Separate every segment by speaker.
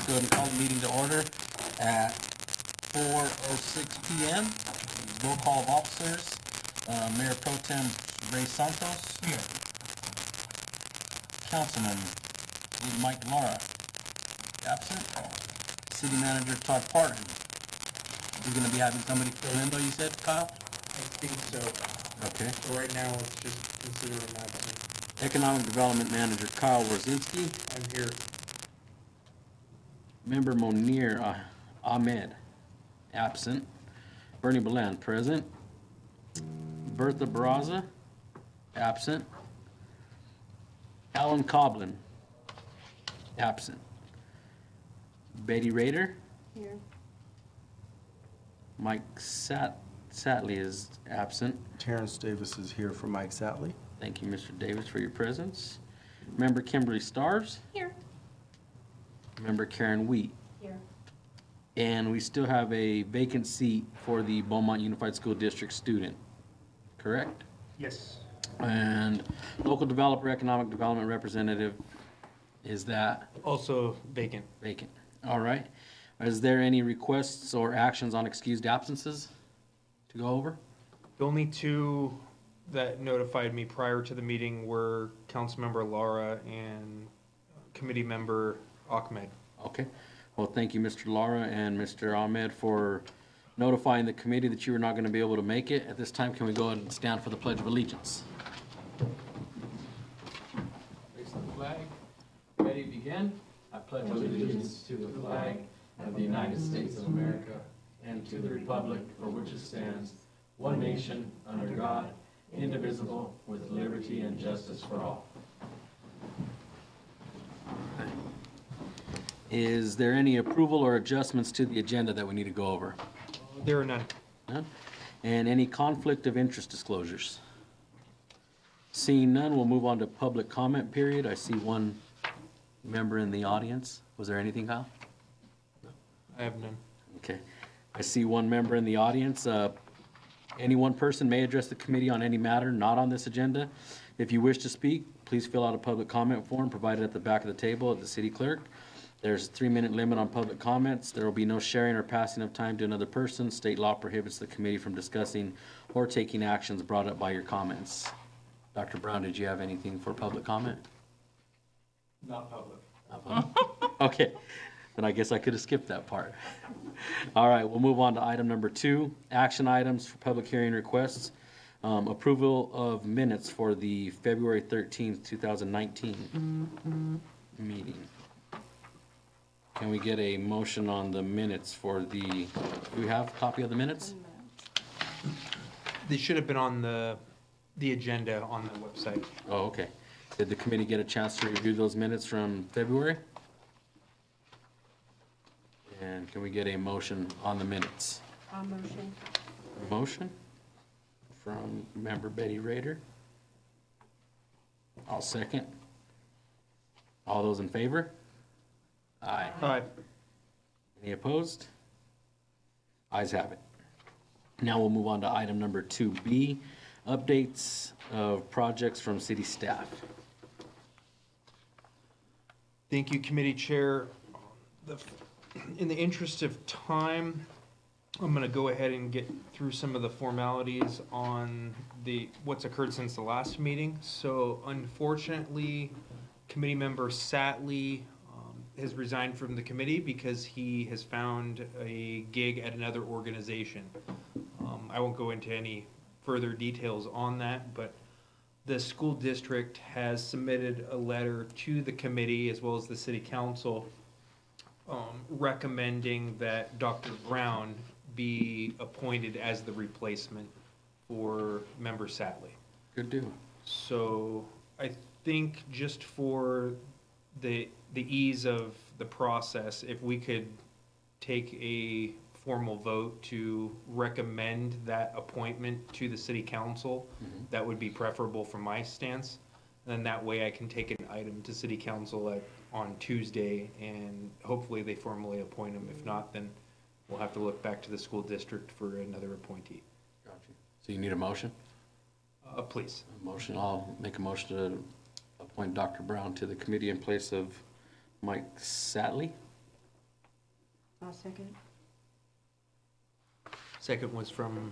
Speaker 1: Let's go ahead and call the meeting to order at 4:06 p.m. Roll call of officers. Mayor Pro Tem Ray Santos. Here. Councilman Mike Lara. Absent. City Manager Todd Parton. You're going to be having somebody fill in though, you said, Kyle?
Speaker 2: I think so.
Speaker 1: Okay.
Speaker 2: So right now, let's just consider him absent.
Speaker 1: Economic Development Manager Kyle Warzinski.
Speaker 2: I'm here.
Speaker 1: Member Monir Ahmed. Absent. Bernie Belan, present. Bertha Barraza. Absent. Alan Coblin. Absent. Betty Rader.
Speaker 3: Here.
Speaker 1: Mike Satley is absent.
Speaker 4: Terrence Davis is here for Mike Satley.
Speaker 1: Thank you, Mr. Davis, for your presence. Member Kimberly Stars.
Speaker 3: Here.
Speaker 1: Member Karen Wheat.
Speaker 3: Here.
Speaker 1: And we still have a vacant seat for the Beaumont Unified School District student, correct?
Speaker 2: Yes.
Speaker 1: And local developer, economic development representative, is that
Speaker 2: Also vacant.
Speaker 1: vacant? All right. Is there any requests or actions on excused absences to go over?
Speaker 2: The only two that notified me prior to the meeting were Councilmember Lara and Committee Member Ahmed.
Speaker 1: Okay. Well, thank you, Mr. Lara and Mr. Ahmed, for notifying the committee that you were not going to be able to make it. At this time, can we go ahead and stand for the Pledge of Allegiance? Raise the flag. Ready, begin. I pledge allegiance to the flag of the United States of America and to the republic for which it stands, one nation, under God, indivisible, with liberty and justice for all. Is there any approval or adjustments to the agenda that we need to go over?
Speaker 2: There are none.
Speaker 1: None? And any conflict of interest disclosures? Seeing none, we'll move on to public comment period. I see one member in the audience. Was there anything, Kyle?
Speaker 2: I have none.
Speaker 1: Okay. I see one member in the audience. Any one person may address the committee on any matter not on this agenda. If you wish to speak, please fill out a public comment form provided at the back of the table at the city clerk. There's a 3-minute limit on public comments. There will be no sharing or passing of time to another person. State law prohibits the committee from discussing or taking actions brought up by your comments. Dr. Brown, did you have anything for public comment?
Speaker 2: Not public.
Speaker 1: Not public. Okay, then I guess I could have skipped that part. All right, we'll move on to item number 2, action items for public hearing requests. Approval of minutes for the February 13th, 2019 meeting. Can we get a motion on the minutes for the, do we have a copy of the minutes?
Speaker 2: They should have been on the agenda on the website.
Speaker 1: Oh, okay. Did the committee get a chance to review those minutes from February? And can we get a motion on the minutes?
Speaker 3: Motion.
Speaker 1: A motion from member Betty Rader. I'll second. All those in favor? Aye.
Speaker 2: Aye.
Speaker 1: Any opposed? Ayes have it. Now we'll move on to item number 2B, updates of projects from city staff.
Speaker 2: Thank you, Committee Chair. In the interest of time, I'm going to go ahead and get through some of the formalities on what's occurred since the last meeting. So unfortunately, Committee Member Satley has resigned from the committee because he has found a gig at another organization. I won't go into any further details on that, but the school district has submitted a letter to the committee as well as the city council recommending that Dr. Brown be appointed as the replacement for Member Satley.
Speaker 1: Good deal.
Speaker 2: So I think just for the ease of the process, if we could take a formal vote to recommend that appointment to the city council, that would be preferable from my stance. And then that way I can take an item to city council on Tuesday and hopefully they formally appoint him. If not, then we'll have to look back to the school district for another appointee.
Speaker 1: Gotcha. So you need a motion?
Speaker 2: Please.
Speaker 1: A motion. I'll make a motion to appoint Dr. Brown to the committee in place of Mike Satley.
Speaker 3: I'll second.
Speaker 2: Second was from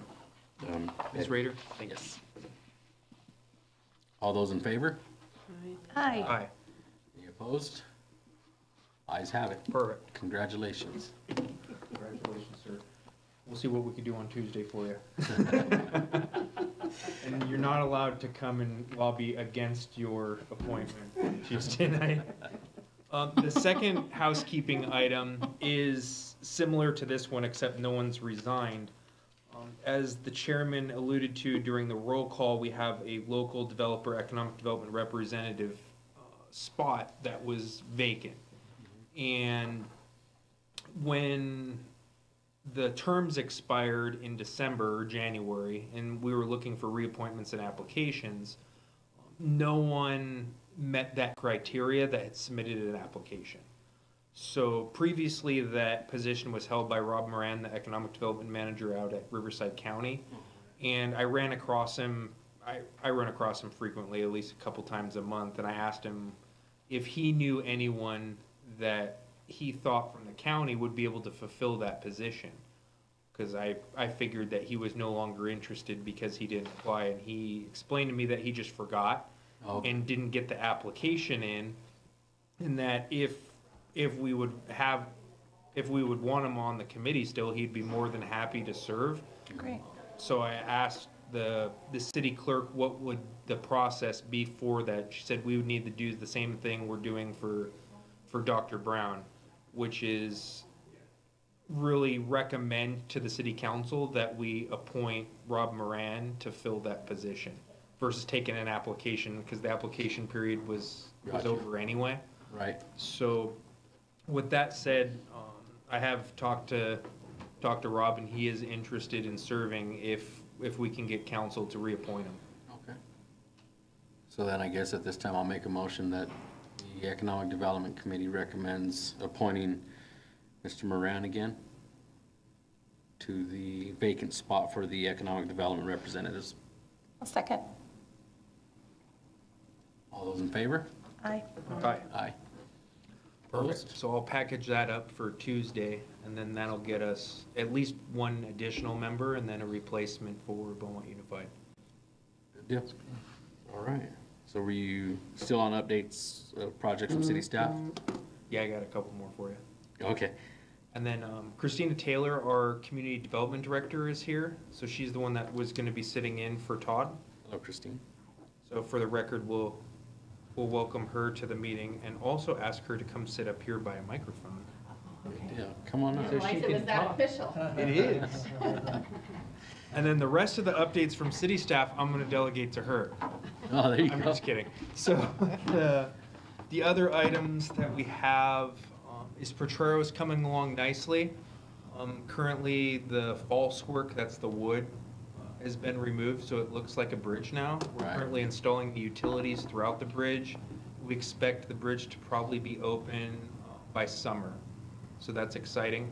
Speaker 2: Ms.
Speaker 1: Ed-
Speaker 2: Rader.
Speaker 1: Yes. All those in favor?
Speaker 3: Aye.
Speaker 2: Aye.
Speaker 1: Any opposed? Ayes have it.
Speaker 2: Perfect.
Speaker 1: Congratulations.
Speaker 2: Congratulations, sir. We'll see what we can do on Tuesday for you. And you're not allowed to come and lobby against your appointment Tuesday night. The second housekeeping item is similar to this one, except no one's resigned. As the chairman alluded to during the roll call, we have a local developer, economic development representative spot that was vacant. And when the terms expired in December or January, and we were looking for reappointments and applications, no one met that criteria that had submitted an application. So previously, that position was held by Rob Moran, the Economic Development Manager out at Riverside County. And I ran across him, I run across him frequently, at least a couple times a month, and I asked him if he knew anyone that he thought from the county would be able to fulfill that position. Because I figured that he was no longer interested because he didn't apply, and he explained to me that he just forgot
Speaker 1: Okay.
Speaker 2: and didn't get the application in, and that if we would want him on the committee still, he'd be more than happy to serve.
Speaker 3: Great.
Speaker 2: So I asked the city clerk what would the process be for that. She said we would need to do the same thing we're doing for Dr. Brown, which is really recommend to the city council that we appoint Rob Moran to fill that position versus taking an application, because the application period was
Speaker 1: Gotcha.
Speaker 2: over anyway.
Speaker 1: Right.
Speaker 2: So with that said, I have talked to Rob, and he is interested in serving if we can get council to reappoint him.
Speaker 1: Okay. So then I guess at this time, I'll make a motion that the Economic Development Committee recommends appointing Mr. Moran again to the vacant spot for the Economic Development Representatives.
Speaker 3: I'll second.
Speaker 1: All those in favor?
Speaker 3: Aye.
Speaker 2: Aye.
Speaker 1: Aye.
Speaker 2: Perfect. So I'll package that up for Tuesday, and then that'll get us at least one additional member and then a replacement for Beaumont Unified.
Speaker 1: Good deal. All right. So were you still on updates of projects from city staff?
Speaker 2: Yeah, I got a couple more for you.
Speaker 1: Okay.
Speaker 2: And then Christina Taylor, our Community Development Director, is here. So she's the one that was going to be sitting in for Todd.
Speaker 1: Hello, Christine.
Speaker 2: So for the record, we'll welcome her to the meeting and also ask her to come sit up here by a microphone.
Speaker 1: Yeah, come on up.
Speaker 2: So she can talk.
Speaker 5: official.
Speaker 2: It is. And then the rest of the updates from city staff, I'm going to delegate to her.
Speaker 1: Oh, there you
Speaker 2: I'm
Speaker 1: go.
Speaker 2: just kidding. So the other items that we have is Potrero's coming along nicely. Currently, the false work, that's the wood, has been removed, so it looks like a bridge now. We're
Speaker 1: Right.
Speaker 2: currently installing the utilities throughout the bridge. We expect the bridge to probably be open by summer, so that's exciting.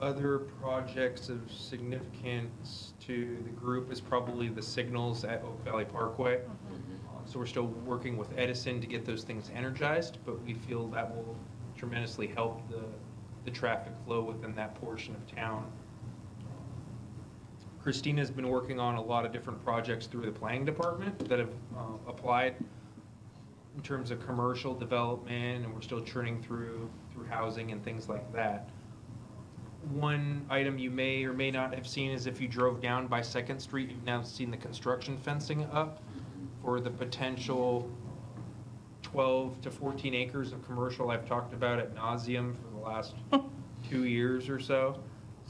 Speaker 2: Other projects of significance to the group is probably the signals at Oak Valley Parkway. So we're still working with Edison to get those things energized, but we feel that will tremendously help the traffic flow within that portion of town. Christina's been working on a lot of different projects through the planning department that have applied in terms of commercial development, and we're still churning through housing and things like that. One item you may or may not have seen is if you drove down by 2nd Street, you've now seen the construction fencing up for the potential 12 to 14 acres of commercial I've talked about ad nauseum for the last 2 years or so.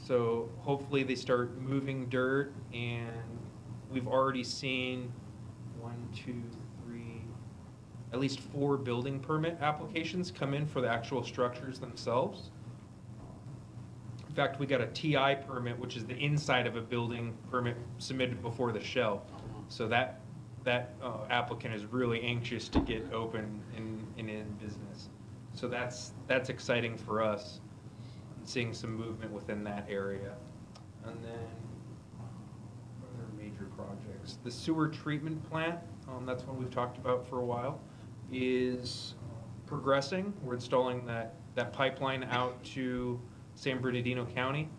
Speaker 2: So hopefully they start moving dirt, and we've already seen 1, 2, 3, at least 4 building permit applications come in for the actual structures themselves. In fact, we got a TI permit, which is the inside of a building permit submitted before the shell. So that applicant is really anxious to get open and in business. So that's exciting for us, seeing some movement within that area. And then other major projects. The sewer treatment plant, that's one we've talked about for a while, is progressing. We're installing that that pipeline out to San Bernardino County.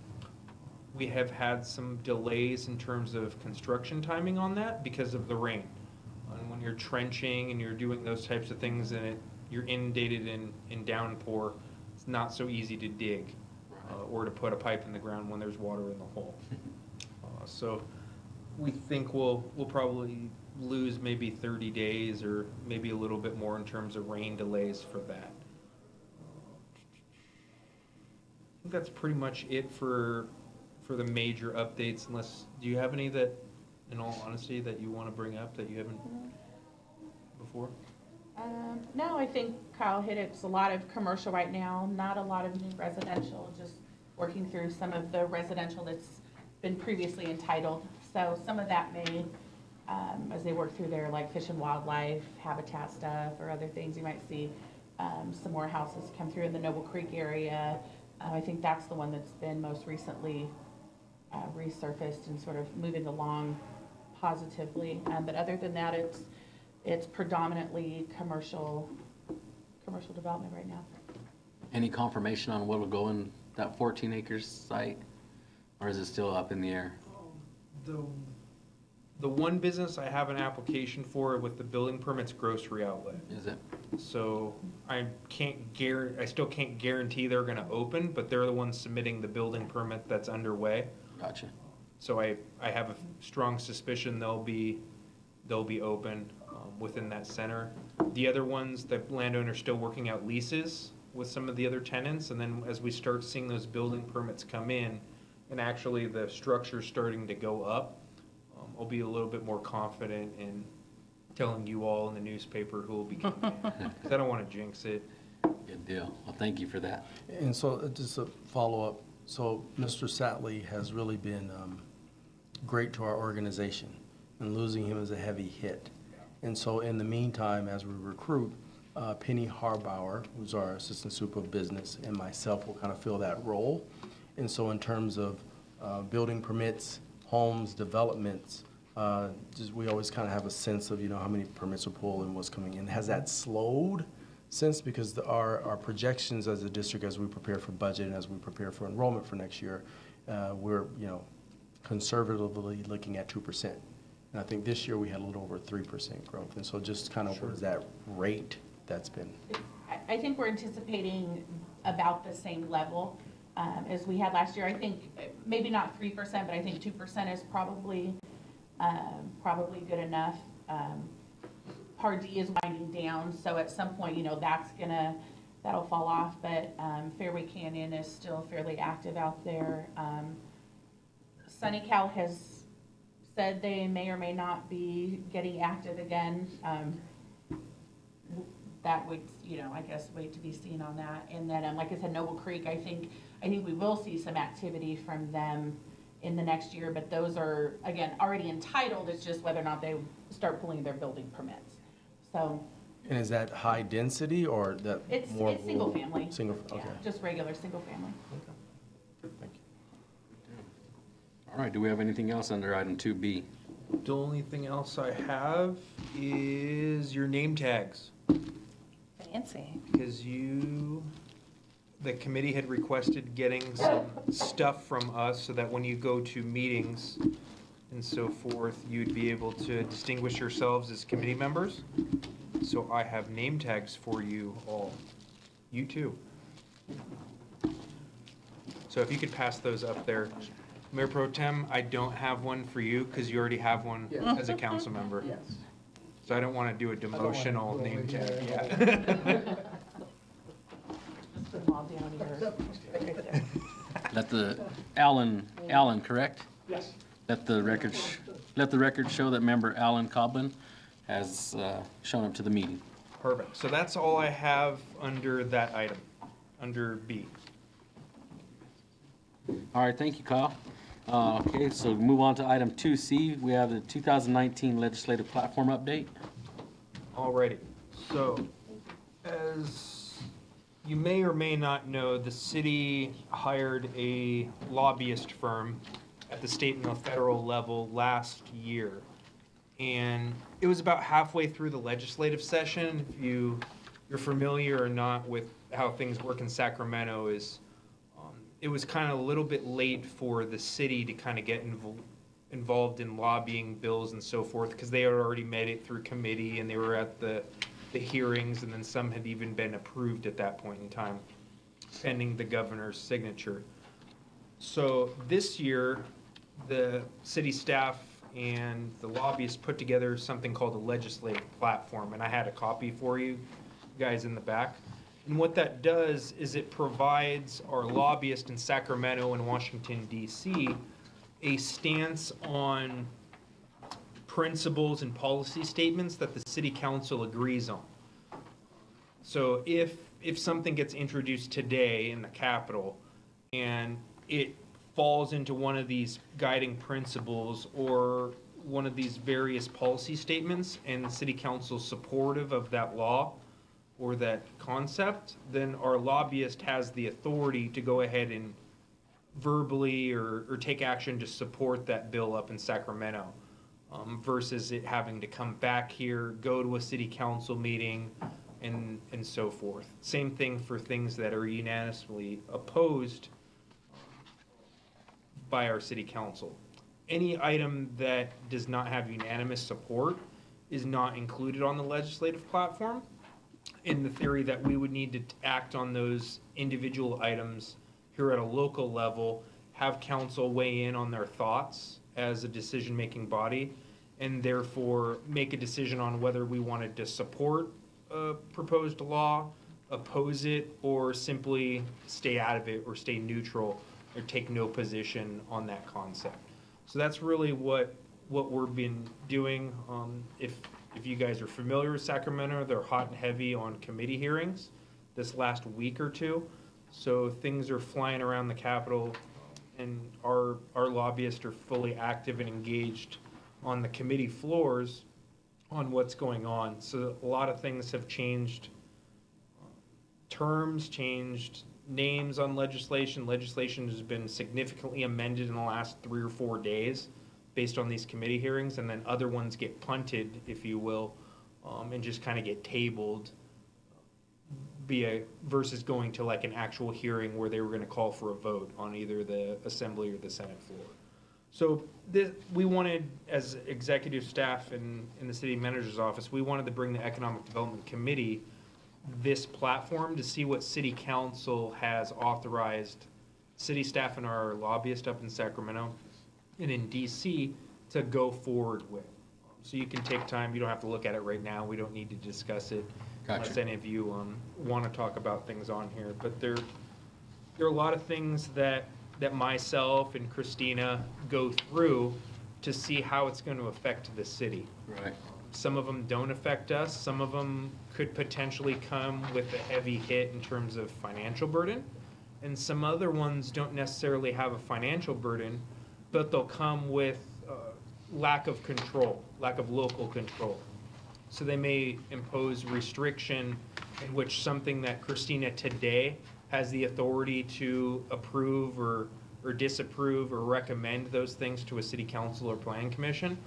Speaker 2: We have had some delays in terms of construction timing on that because of the rain. And when you're trenching and you're doing those types of things and you're inundated in downpour, it's not so easy to dig or to put a pipe in the ground when there's water in the hole. So we think we'll probably lose maybe 30 days or maybe a little bit more in terms of rain delays for that. I think that's pretty much it for the major updates, unless, do you have any that, in all honesty, that you want to bring up that you haven't before?
Speaker 3: No, I think Kyle hit it. It's a lot of commercial right now, not a lot of new residential, just working through some of the residential that's been previously entitled. So some of that may, as they work through their like fish and wildlife, habitat stuff, or other things, you might see some more houses come through in the Noble Creek area. I think that's the one that's been most recently resurfaced and sort of moving along positively. But other than that, it's predominantly commercial development right now.
Speaker 1: Any confirmation on what'll go in that 14 acres site? Or is it still up in the air?
Speaker 2: The one business I have an application for with the building permit's grocery outlet.
Speaker 1: Is it?
Speaker 2: So I still can't guarantee they're gonna open, but they're the ones submitting the building permit that's underway.
Speaker 1: Gotcha.
Speaker 2: So I have a strong suspicion they'll be open within that center. The other ones, the landowner's still working out leases with some of the other tenants, and then as we start seeing those building permits come in, and actually the structure's starting to go up, I'll be a little bit more confident in telling you all in the newspaper who will be coming in, because I don't want to jinx it.
Speaker 1: Good deal. Well, thank you for that.
Speaker 4: And so just a follow-up, so Mr. Satley has really been great to our organization, and losing him is a heavy hit. And so in the meantime, as we recruit, Penny Harbauer, who's our Assistant Super of Business, and myself will kind of fill that role. And so in terms of building permits, homes, developments, just we always kind of have a sense of, how many permits are pulled and what's coming in. Has that slowed since? Because our projections as a district, as we prepare for budget and as we prepare for enrollment for next year, we're, conservatively looking at 2%. And I think this year we had a little over 3% growth. And so just kind of what is that rate that's been?
Speaker 3: I think we're anticipating about the same level as we had last year. I think maybe not 3%, but I think 2% is probably good enough. Part D is winding down, so at some point, that'll fall off. But Fairway Canyon is still fairly active out there. Sunny Cal has said they may or may not be getting active again. That would, I guess, wait to be seen on that. And then, like I said, Noble Creek, I think we will see some activity from them in the next year, but those are, again, already entitled. It's just whether or not they start pulling their building permits. So.
Speaker 4: And is that high density or that
Speaker 3: It's
Speaker 4: more?
Speaker 3: single family.
Speaker 4: Single,
Speaker 3: Yeah,
Speaker 4: okay.
Speaker 3: just regular single family.
Speaker 4: Okay. Thank you.
Speaker 1: All right, do we have anything else under item 2B?
Speaker 2: The only thing else I have is your name tags.
Speaker 3: Fancy.
Speaker 2: Because the committee had requested getting some stuff from us so that when you go to meetings and so forth, you'd be able to distinguish yourselves as committee members. So I have name tags for you all. You too. So if you could pass those up there. Mayor Pro Tem, I don't have one for you because you already have one as a council member.
Speaker 5: Yes.
Speaker 2: So I don't want to do a demotional name tag yet.
Speaker 3: Just put them all down here.
Speaker 1: Let the, Alan, correct?
Speaker 5: Yes.
Speaker 1: Let the record show that member Alan Coblin has shown up to the meeting.
Speaker 2: Perfect. So that's all I have under that item, under B.
Speaker 1: All right, thank you, Kyle. Okay, so move on to item 2C. We have the 2019 legislative platform update.
Speaker 2: Alrighty. So, as you may or may not know, the city hired a lobbyist firm at the state and the federal level last year. And it was about halfway through the legislative session. If you're you're familiar or not with how things work in Sacramento, is it was kind of a little bit late for the city to kind of get involved in lobbying bills and so forth, because they had already made it through committee and they were at the hearings, and then some had even been approved at that point in time, pending the governor's signature. So this year, the city staff and the lobbyists put together something called a legislative platform, and I had a copy for you guys in the back. And what that does is it provides our lobbyists in Sacramento and Washington, D.C. a stance on principles and policy statements that the city council agrees on. So if something gets introduced today in the Capitol and it falls into one of these guiding principles or one of these various policy statements and the city council is supportive of that law or that concept, then our lobbyist has the authority to go ahead and verbally or take action to support that bill up in Sacramento, versus it having to come back here, go to a city council meeting, and so forth. Same thing for things that are unanimously opposed by our city council. Any item that does not have unanimous support is not included on the legislative platform, in the theory that we would need to act on those individual items here at a local level, have council weigh in on their thoughts as a decision-making body, and therefore make a decision on whether we wanted to support a proposed law, oppose it, or simply stay out of it or stay neutral or take no position on that concept. So that's really what we've been doing. If you guys are familiar with Sacramento, they're hot and heavy on committee hearings this last week or two. So things are flying around the Capitol, and our lobbyists are fully active and engaged on the committee floors on what's going on. So a lot of things have changed, terms, changed names on legislation. Legislation has been significantly amended in the last 3 or 4 days based on these committee hearings, and then other ones get punted, if you will, and just kind of get tabled versus going to like an actual hearing where they were going to call for a vote on either the Assembly or the Senate floor. So we wanted, as executive staff in the city manager's office, we wanted to bring the Economic Development Committee this platform to see what city council has authorized city staff and our lobbyist up in Sacramento and in DC to go forward with. So you can take time, you don't have to look at it right now, we don't need to discuss it.
Speaker 1: Gotcha.
Speaker 2: Unless any of you want to talk about things on here. But there are a lot of things that myself and Christina go through to see how it's going to affect the city.
Speaker 1: Right.
Speaker 2: Some of them don't affect us. Some of them could potentially come with a heavy hit in terms of financial burden. And some other ones don't necessarily have a financial burden, but they'll come with lack of control, lack of local control. So they may impose restriction in which something that Christina today has the authority to approve or disapprove or recommend those things to a city council or planning commission.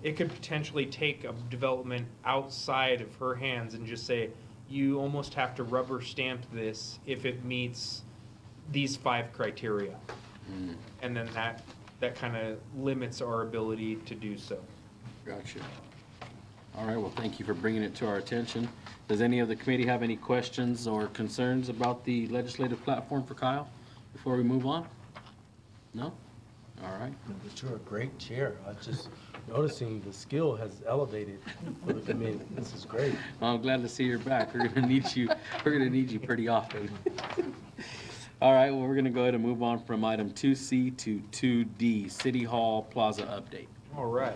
Speaker 2: It could potentially take a development outside of her hands and just say, you almost have to rubber stamp this if it meets these 5 criteria. And then that kind of limits our ability to do so.
Speaker 1: Gotcha. All right, well, thank you for bringing it to our attention. Does any of the committee have any questions or concerns about the legislative platform for Kyle before we move on? No? All right.
Speaker 4: But you're a great chair. I was just noticing the skill has elevated for the committee. This is great.
Speaker 1: Well, I'm glad to see you're back. We're gonna need you. We're gonna need you pretty often. All right. Well, we're gonna go ahead and move on from item 2C to 2D, City Hall Plaza update.
Speaker 2: All right.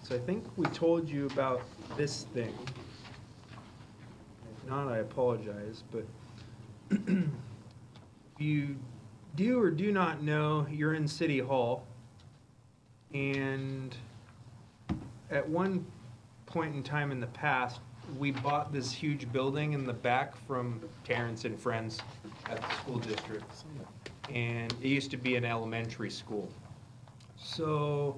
Speaker 2: So I think we told you about this thing. If not, I apologize, but you do or do not know you're in City Hall, and at one point in time in the past, we bought this huge building in the back from Terrence and Friends at the school district, and it used to be an elementary school. So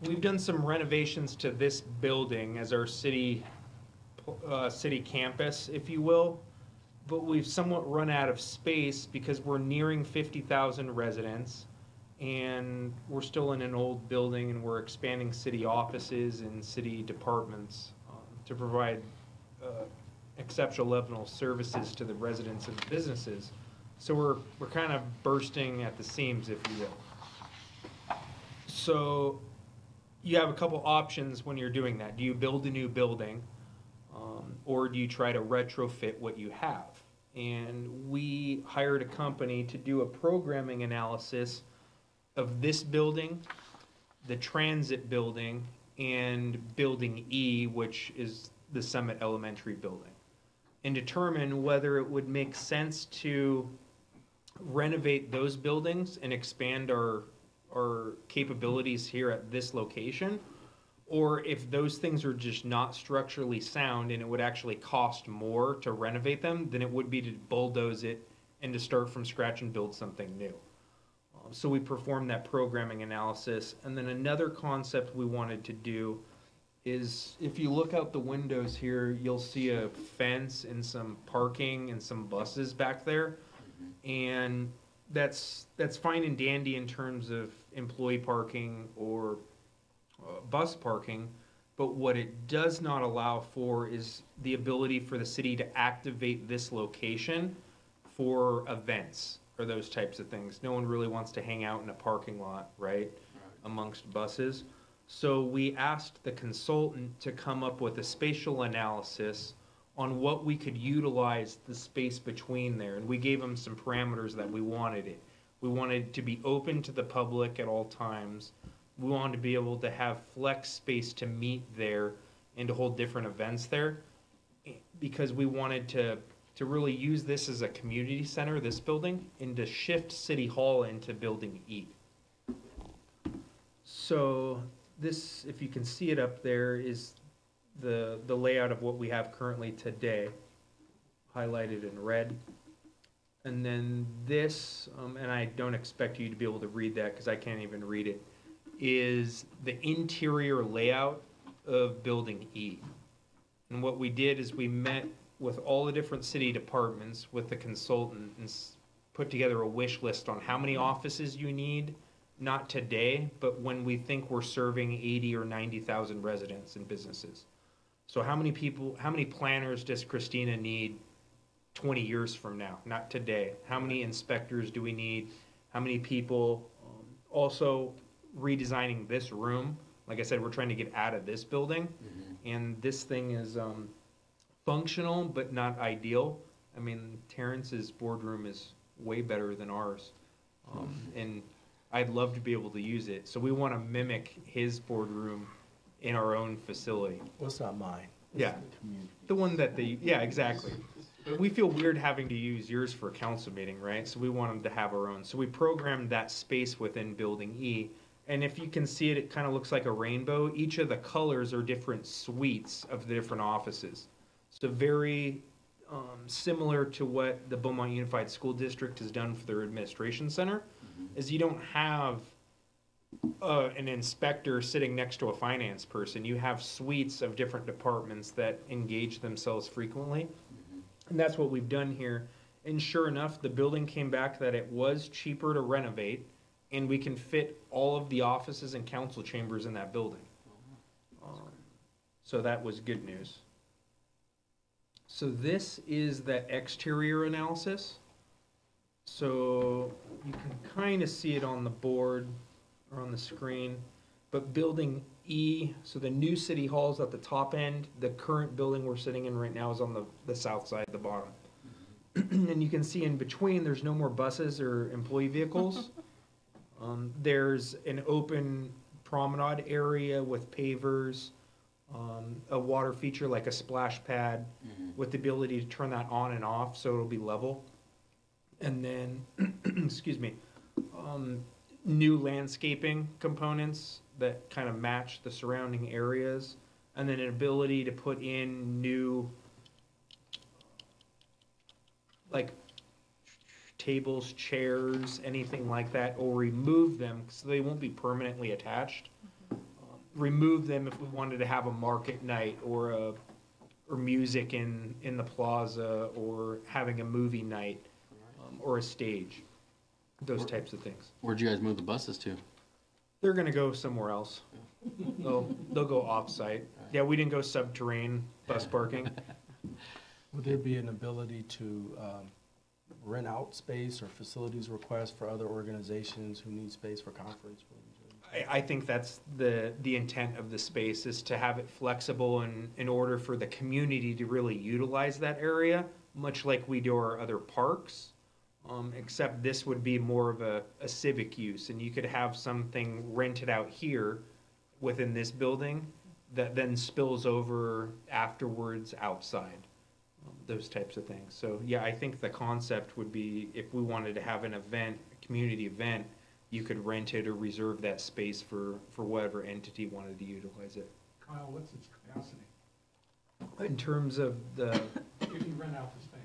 Speaker 2: we've done some renovations to this building as our city city campus, if you will. But we've somewhat run out of space because we're nearing 50,000 residents, and we're still in an old building, and we're expanding city offices and city departments to provide exceptional level of services to the residents and businesses. So we're kind of bursting at the seams, if you will. So you have a couple options when you're doing that. Do you build a new building, or do you try to retrofit what you have? And we hired a company to do a programming analysis of this building, the transit building, and building E, which is the Summit Elementary building, and determine whether it would make sense to renovate those buildings and expand our capabilities here at this location, or if those things are just not structurally sound and it would actually cost more to renovate them than it would be to bulldoze it and to start from scratch and build something new. So we performed that programming analysis. And then another concept we wanted to do is, if you look out the windows here, you'll see a fence and some parking and some buses back there. And that's fine and dandy in terms of employee parking or bus parking, but what it does not allow for is the ability for the city to activate this location for events or those types of things. No one really wants to hang out in a parking lot, right, amongst buses. So we asked the consultant to come up with a spatial analysis on what we could utilize the space between there, and we gave them some parameters that we wanted it. We wanted it to be open to the public at all times. We wanted to be able to have flex space to meet there and to hold different events there, because we wanted to really use this as a community center, this building, and to shift City Hall into Building E. So this, if you can see it up there, is the layout of what we have currently today, highlighted in red. And then this, and I don't expect you to be able to read that because I can't even read it, is the interior layout of Building E. And what we did is we met with all the different city departments with the consultant and put together a wish list on how many offices you need, not today, but when we think we're serving 80 or 90,000 residents and businesses. So how many people, how many planners does Christina need 20 years from now? Not today. How many inspectors do we need? How many people? Also, redesigning this room. Like I said, we're trying to get out of this building, and this thing is functional but not ideal. I mean, Terrence's boardroom is way better than ours, and I'd love to be able to use it. So we want to mimic his boardroom in our own facility.
Speaker 4: Well, it's not mine.
Speaker 2: Yeah, the one that they, yeah, exactly. But we feel weird having to use yours for a council meeting, right? So we wanted to have our own. So we programmed that space within Building E. And if you can see it, it kind of looks like a rainbow. Each of the colors are different suites of the different offices. So very similar to what the Beaumont Unified School District has done for their administration center, is you don't have an inspector sitting next to a finance person. You have suites of different departments that engage themselves frequently. And that's what we've done here. And sure enough, the building came back that it was cheaper to renovate, and we can fit all of the offices and council chambers in that building. So that was good news. So this is the exterior analysis. So you can kind of see it on the board or on the screen, but Building E, so the new city hall is at the top end. The current building we're sitting in right now is on the south side, the bottom. And you can see in between, there's no more buses or employee vehicles. There's an open promenade area with pavers, a water feature like a splash pad with the ability to turn that on and off so it'll be level. And then, excuse me, new landscaping components that kind of match the surrounding areas, and then an ability to put in new, like, tables, chairs, anything like that, or remove them so they won't be permanently attached. Remove them if we wanted to have a market night or or music in the plaza, or having a movie night, or a stage, those types of things.
Speaker 1: Where'd you guys move the buses to?
Speaker 2: They're gonna go somewhere else. They'll go off-site. Yeah, we didn't go subterranean bus parking.
Speaker 4: Would there be an ability to rent out space or facilities requests for other organizations who need space for conference rooms?
Speaker 2: I think that's the intent of the space, is to have it flexible in order for the community to really utilize that area, much like we do our other parks. Except this would be more of a civic use, and you could have something rented out here within this building that then spills over afterwards outside, those types of things. So yeah, I think the concept would be, if we wanted to have an event, a community event, you could rent it or reserve that space for whatever entity wanted to utilize it.
Speaker 5: Kyle, what's its capacity?
Speaker 2: In terms of the,
Speaker 5: If you rent out the space,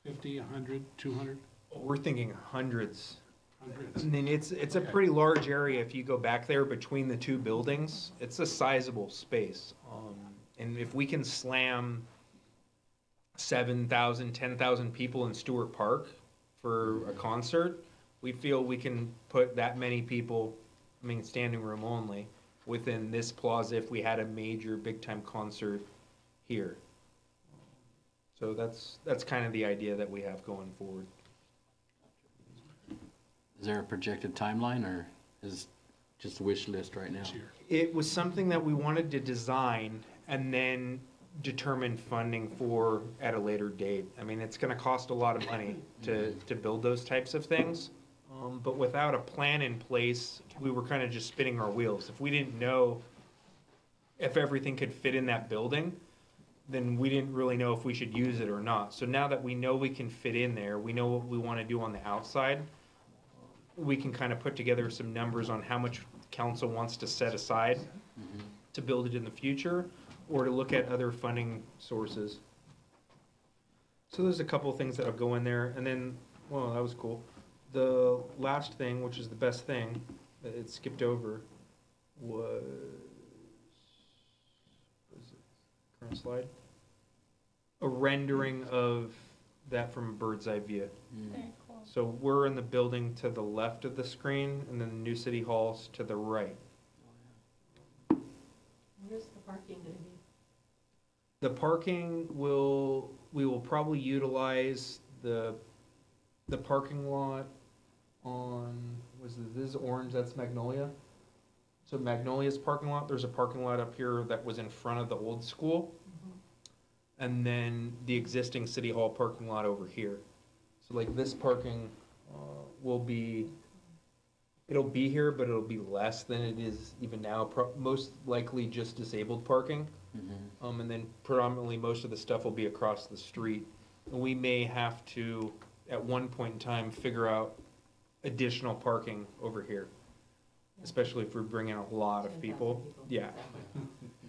Speaker 5: 50, 100, 200,
Speaker 2: we're thinking hundreds.
Speaker 5: hundreds?
Speaker 2: I mean, it's a pretty large area if you go back there between the two buildings. It's a sizable space. And if we can slam 7,000, 10,000 people in Stewart Park for a concert, we feel we can put that many people, I mean, standing room only, within this plaza if we had a major big-time concert here. So that's kind of the idea that we have going forward.
Speaker 1: Is there a projected timeline, or is it just a wish list right now?
Speaker 5: This year.
Speaker 2: It was something that we wanted to design and then determine funding for at a later date. I mean, it's gonna cost a lot of money to build those types of things. But without a plan in place, we were kind of just spinning our wheels. If we didn't know if everything could fit in that building, then we didn't really know if we should use it or not. So now that we know we can fit in there, we know what we want to do on the outside, we can kind of put together some numbers on how much council wants to set aside to build it in the future, or to look at other funding sources. So there's a couple of things that'll go in there, and then, well, that was cool. The last thing, which is the best thing, that it skipped over, was it current slide? A rendering of that from a bird's eye view.
Speaker 3: Very cool.
Speaker 2: So we're in the building to the left of the screen, and then the new city hall's to the right.
Speaker 6: Where's the parking gonna be?
Speaker 2: The parking we will probably utilize the parking lot on, this is orange, that's Magnolia. So Magnolia's parking lot, there's a parking lot up here that was in front of the old school. And then the existing city hall parking lot over here. So like this parking will be, it'll be here, but it'll be less than it is even now. Most likely just disabled parking. And then predominantly most of the stuff will be across the street. And we may have to, at one point in time, figure out additional parking over here. Especially if we're bringing a lot of people. Yeah.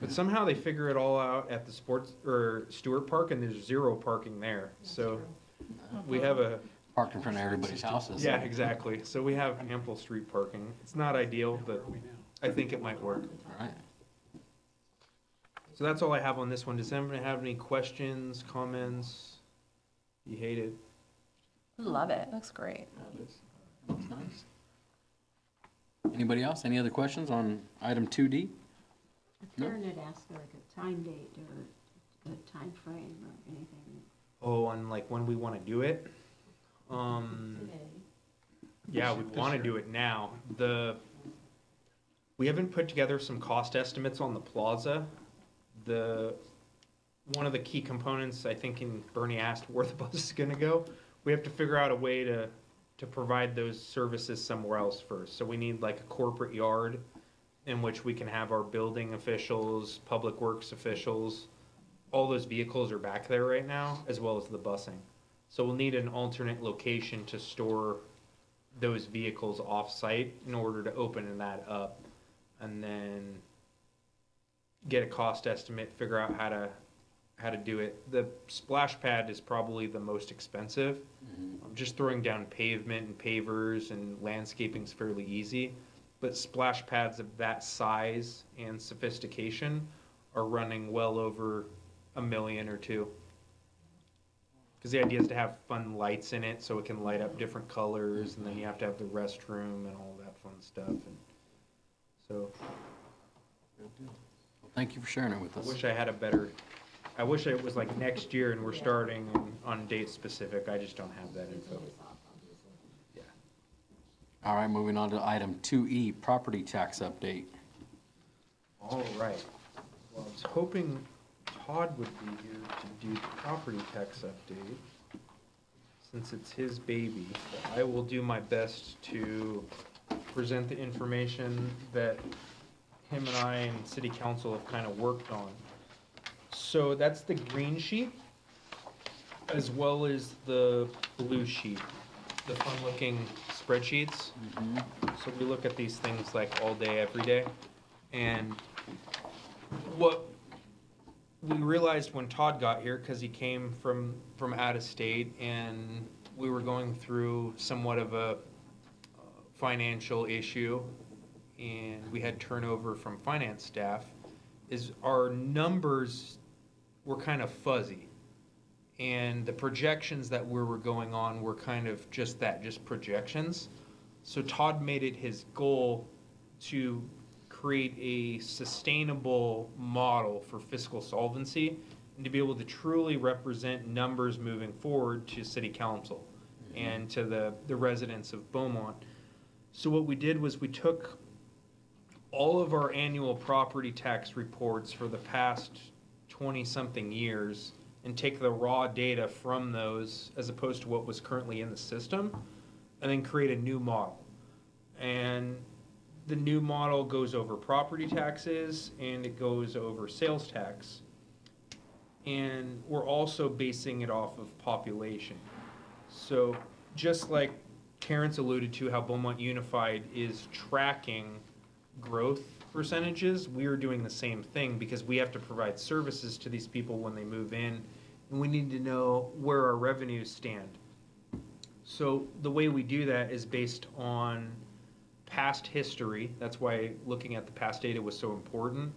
Speaker 2: But somehow they figure it all out at the Stewart Park, and there's zero parking there. So we have a,
Speaker 1: Parked in front of everybody's houses.
Speaker 2: yeah, exactly. So we have ample street parking. It's not ideal, but
Speaker 5: Where are we now?
Speaker 2: I think it might work.
Speaker 1: All right.
Speaker 2: So that's all I have on this one. Does anyone have any questions, comments? You hate it?
Speaker 7: Love it. Looks great.
Speaker 1: Looks nice. Anybody else? Any other questions on item 2D?
Speaker 6: If Karen had asked for like a time date or a time frame or anything
Speaker 2: Oh, on like when we want to do it?
Speaker 6: today.
Speaker 2: Yeah, we want to do it now. We haven't put together some cost estimates on the plaza. One of the key components, I think, and Bernie asked where the bus is gonna go, we have to figure out a way to provide those services somewhere else first. So we need like a corporate yard in which we can have our building officials, public works officials. All those vehicles are back there right now, as well as the busing. So we'll need an alternate location to store those vehicles off-site in order to open that up. And then get a cost estimate, figure out how to do it. The splash pad is probably the most expensive. Just throwing down pavement and pavers and landscaping is fairly easy. But splash pads of that size and sophistication are running well over $1 million or $2 million. Because the idea is to have fun lights in it so it can light up different colors, and then you have to have the restroom and all that fun stuff. And so
Speaker 1: Thank you for sharing it with
Speaker 2: I
Speaker 1: us.
Speaker 2: wish I had a better, I wish it was like next year and we're starting on date specific. I just don't have that info. Yeah.
Speaker 1: All right, moving on to item 2E, property tax update.
Speaker 2: All right. Well, I was hoping Todd would be here to do the property tax update, since it's his baby. But I will do my best to present the information that him and I and city council have kind of worked on. So that's the green sheet, as well as the blue sheet, the fun-looking spreadsheets. So we look at these things like all day, every day. And what we realized when Todd got here, because he came from out of state, and we were going through somewhat of a financial issue, and we had turnover from finance staff, is our numbers were kind of fuzzy. And the projections that we were going on were kind of just that, just projections. So Todd made it his goal to create a sustainable model for fiscal solvency and to be able to truly represent numbers moving forward to city council and to the residents of Beaumont. So what we did was we took all of our annual property tax reports for the past 20-something years and take the raw data from those as opposed to what was currently in the system, and then create a new model. And the new model goes over property taxes and it goes over sales tax. And we're also basing it off of population. So just like Terrence alluded to, how Beaumont Unified is tracking growth percentages, we are doing the same thing because we have to provide services to these people when they move in, and we need to know where our revenues stand. So the way we do that is based on past history. That's why looking at the past data was so important.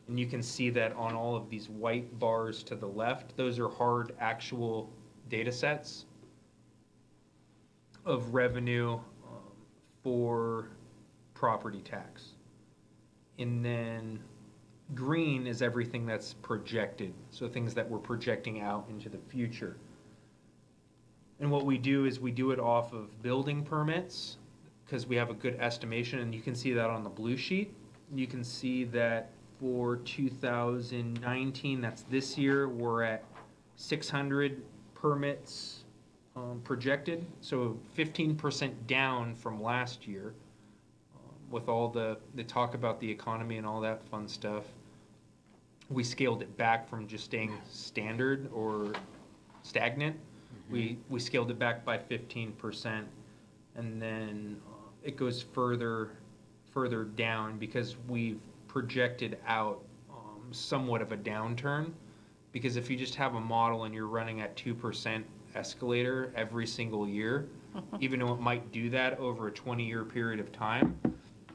Speaker 2: And you can see that on all of these white bars to the left. Those are hard actual data sets of revenue for property tax. And then green is everything that's projected, so things that we're projecting out into the future. And what we do is we do it off of building permits, because we have a good estimation, and you can see that on the blue sheet. You can see that for 2019, that's this year, we're at 600 permits projected, so 15% down from last year. With all the talk about the economy and all that fun stuff, we scaled it back from just staying standard or stagnant. We scaled it back by 15%, and then it goes further down because we've projected out somewhat of a downturn. Because if you just have a model and you're running at 2% escalator every single year, even though it might do that over a 20-year period of time,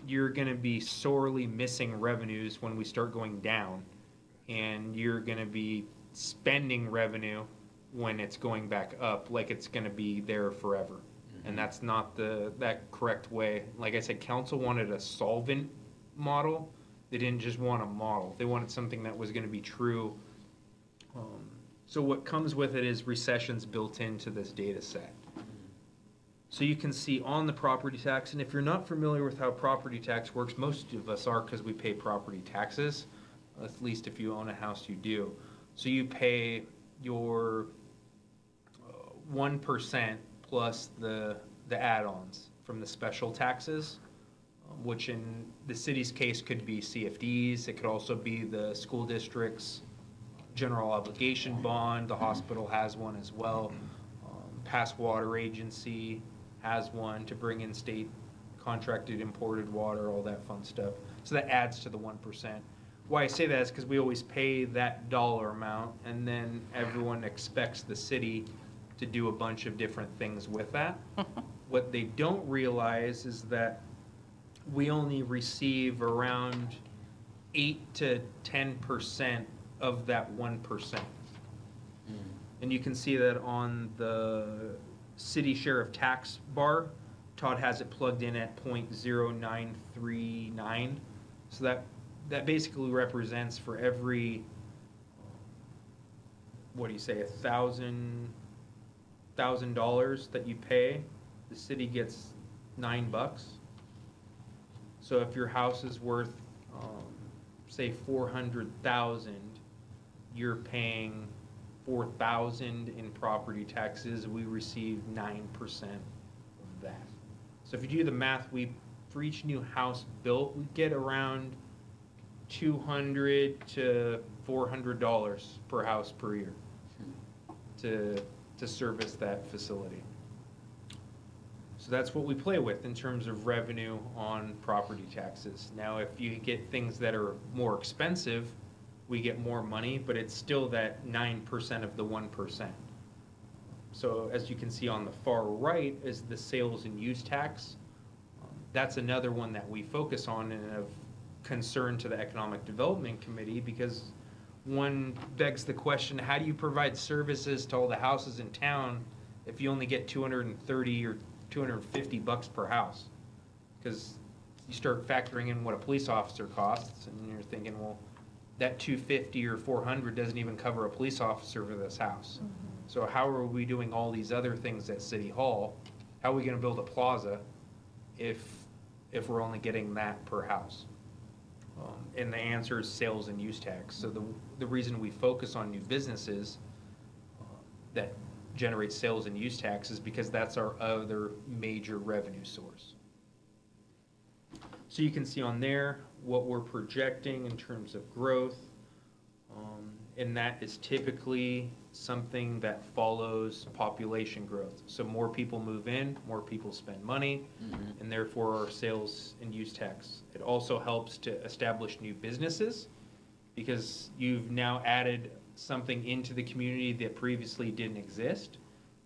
Speaker 2: you're going to be sorely missing revenues when we start going down, and you're going to be spending revenue when it's going back up, like it's going to be there forever. And that's not that correct way. Like I said, council wanted a solvent model. They didn't just want a model. They wanted something that was going to be true. So what comes with it is recessions built into this data set. So you can see on the property tax, and if you're not familiar with how property tax works, most of us are because we pay property taxes. At least if you own a house, you do. So you pay your 1% plus the add-ons from the special taxes, which in the city's case could be CFDs. It could also be the school district's general obligation bond. The hospital has one as well. Pass Water Agency has one to bring in state contracted imported water, all that fun stuff. So that adds to the 1%. Why I say that is because we always pay that dollar amount, and then everyone expects the city to do a bunch of different things with that. What they don't realize is that we only receive around 8 to 10% of that 1%. And you can see that on the city share of tax bar. Todd has it plugged in at 0.0939. So that basically represents for every, what do you say, $1,000 that you pay, the city gets $9. So if your house is worth, say 400,000, you're paying 4,000 in property taxes. We receive 9% of that. So if you do the math, for each new house built, we get around $200 to $400 per house per year to service that facility. So that's what we play with in terms of revenue on property taxes. Now, if you get things that are more expensive, we get more money, but it's still that 9% of the 1%. So as you can see on the far right is the sales and use tax. That's another one that we focus on and of concern to the Economic Development Committee, because one begs the question, how do you provide services to all the houses in town if you only get 230 or $250 per house? Because you start factoring in what a police officer costs, and you're thinking, well, that 250 or 400 doesn't even cover a police officer for this house. So how are we doing all these other things at City Hall? How are we going to build a plaza if we're only getting that per house? And the answer is sales and use tax. So the reason we focus on new businesses that generate sales and use tax is because that's our other major revenue source. So you can see on there what we're projecting in terms of growth, and that is typically something that follows population growth. So more people move in, more people spend money, and therefore our sales and use tax. It also helps to establish new businesses because you've now added something into the community that previously didn't exist.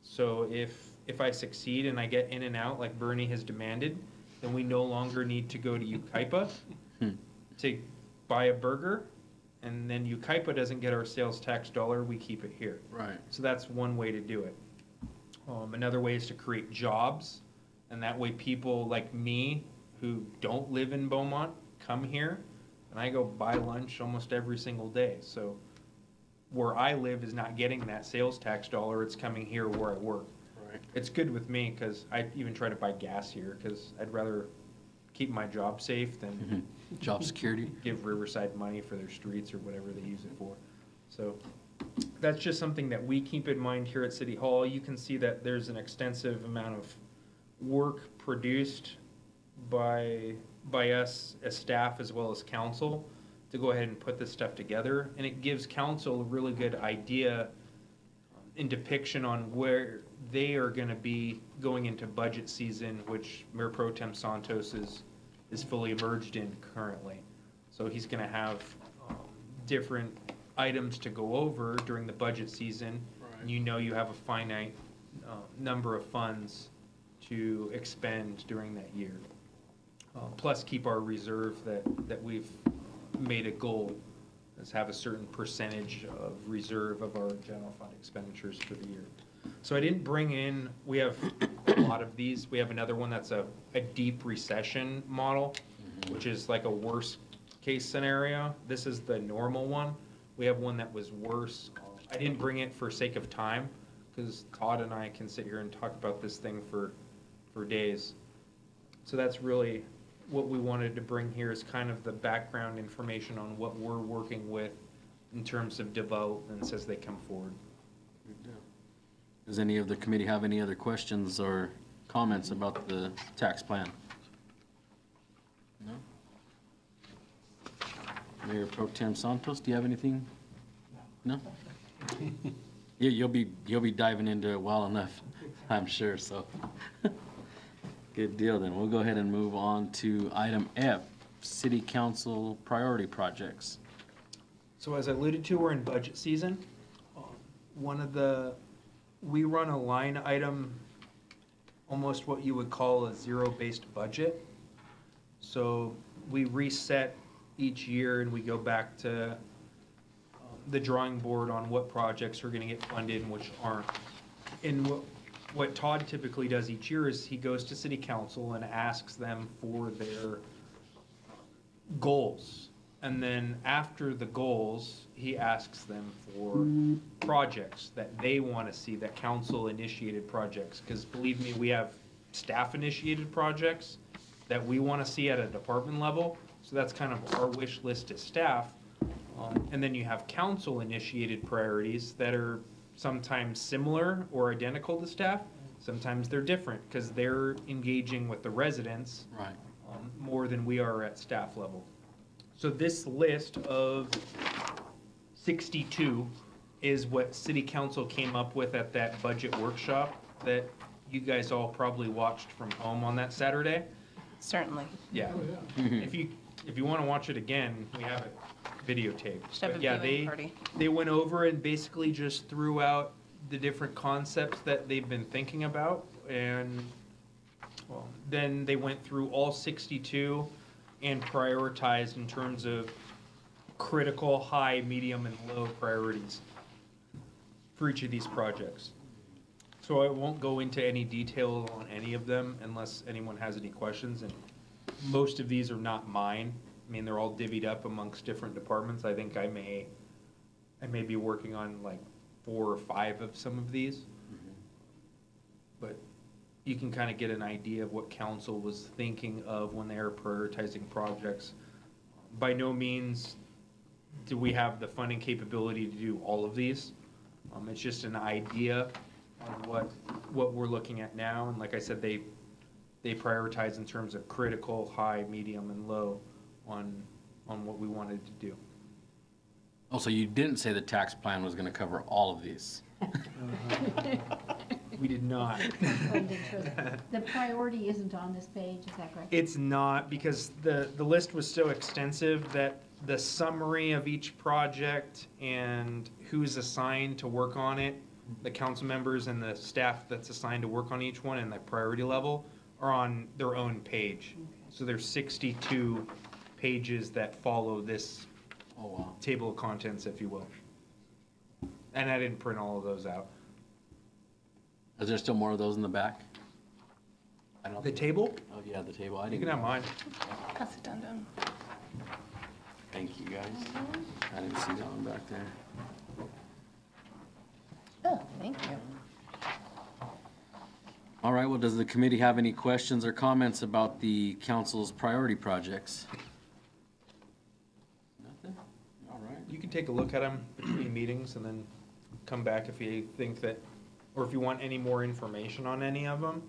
Speaker 2: So if I succeed and I get in and out like Bernie has demanded, then we no longer need to go to Ukaipa to buy a burger, and then Ukaipa doesn't get our sales tax dollar, we keep it here.
Speaker 1: Right.
Speaker 2: So that's one way to do it. Another way is to create jobs, and that way people like me who don't live in Beaumont come here, and I go buy lunch almost every single day. So where I live is not getting that sales tax dollar, it's coming here where I work.
Speaker 1: Right.
Speaker 2: It's good with me because I even try to buy gas here because I'd rather keep my job safe than
Speaker 1: Job security.
Speaker 2: give Riverside money for their streets or whatever they use it for. So that's just something that we keep in mind here at City Hall. You can see that there's an extensive amount of work produced by us as staff as well as council to go ahead and put this stuff together. And it gives council a really good idea in depiction on where they are going to be going into budget season, which Mayor Pro Tem Santos is fully immersed in currently. So he's going to have different items to go over during the budget season.
Speaker 1: Right.
Speaker 2: You know you have a finite number of funds to expend during that year. Plus keep our reserve that we've made a goal, is have a certain percentage of reserve of our general fund expenditures for the year. So I didn't bring in, we have a lot of these. We have another one that's a deep recession model, which is like a worst case scenario. This is the normal one. We have one that was worse. I didn't bring it for sake of time because Todd and I can sit here and talk about this thing for days. So that's really what we wanted to bring here, is kind of the background information on what we're working with in terms of developments as they come forward.
Speaker 1: Does any of the committee have any other questions or comments about the tax plan? No? Mayor Pro Tem Santos, do you have anything? No? You'll be diving into it well enough, I'm sure, so. Good deal, then. We'll go ahead and move on to item F, City Council Priority Projects.
Speaker 2: So as I alluded to, we're in budget season. We run a line item, almost what you would call a zero-based budget. So we reset each year and we go back to the drawing board on what projects are gonna get funded and which aren't. And what Todd typically does each year is he goes to city council and asks them for their goals. And then after the goals, he asks them for projects that they want to see, that council initiated projects. Because believe me, we have staff initiated projects that we want to see at a department level. So that's kind of our wish list as staff. And then you have council initiated priorities that are sometimes similar or identical to staff. Sometimes they're different because they're engaging with the residents
Speaker 1: Right.
Speaker 2: more than we are at staff level. So this list of 62 is what city council came up with at that budget workshop that you guys all probably watched from home on that Saturday.
Speaker 7: Certainly.
Speaker 2: Yeah.
Speaker 5: Oh, yeah.
Speaker 2: If you want to watch it again, we have it videotaped.
Speaker 7: Should have
Speaker 2: But
Speaker 7: a
Speaker 2: yeah,
Speaker 7: viewing party.
Speaker 2: they went over and basically just threw out the different concepts that they've been thinking about, and well, then they went through all 62 and prioritized in terms of critical, high, medium, and low priorities for each of these projects. So I won't go into any detail on any of them unless anyone has any questions, and most of these are not mine. I mean, they're all divvied up amongst different departments. I think I may be working on like 4 or 5 of some of these. But you can kind of get an idea of what council was thinking of when they are prioritizing projects. By no means do we have the funding capability to do all of these. It's just an idea on what we're looking at now. And like I said, they prioritize in terms of critical, high, medium, and low on what we wanted to do.
Speaker 1: Oh, so you didn't say the tax plan was gonna cover all of these?
Speaker 2: We did not.
Speaker 6: The priority isn't on this page, is that correct?
Speaker 2: It's not, because the list was so extensive that the summary of each project and who's assigned to work on it, the council members and the staff that's assigned to work on each one and the priority level are on their own page. So there's 62 pages that follow this
Speaker 1: Oh, wow.
Speaker 2: table of contents, if you will. And I didn't print all of those out.
Speaker 1: Is there still more of those in the back? I don't.
Speaker 2: The table?
Speaker 1: Oh, yeah, the table. I
Speaker 2: You
Speaker 1: didn't.
Speaker 2: can have mine.
Speaker 7: Pass it down to him.
Speaker 1: Thank you, guys. I didn't see that one back there.
Speaker 7: Oh, thank you.
Speaker 1: All right, well, does the committee have any questions or comments about the council's priority projects? Nothing? All right.
Speaker 2: You can take a look at them between meetings and then come back if you think that, or if you want any more information on any of them,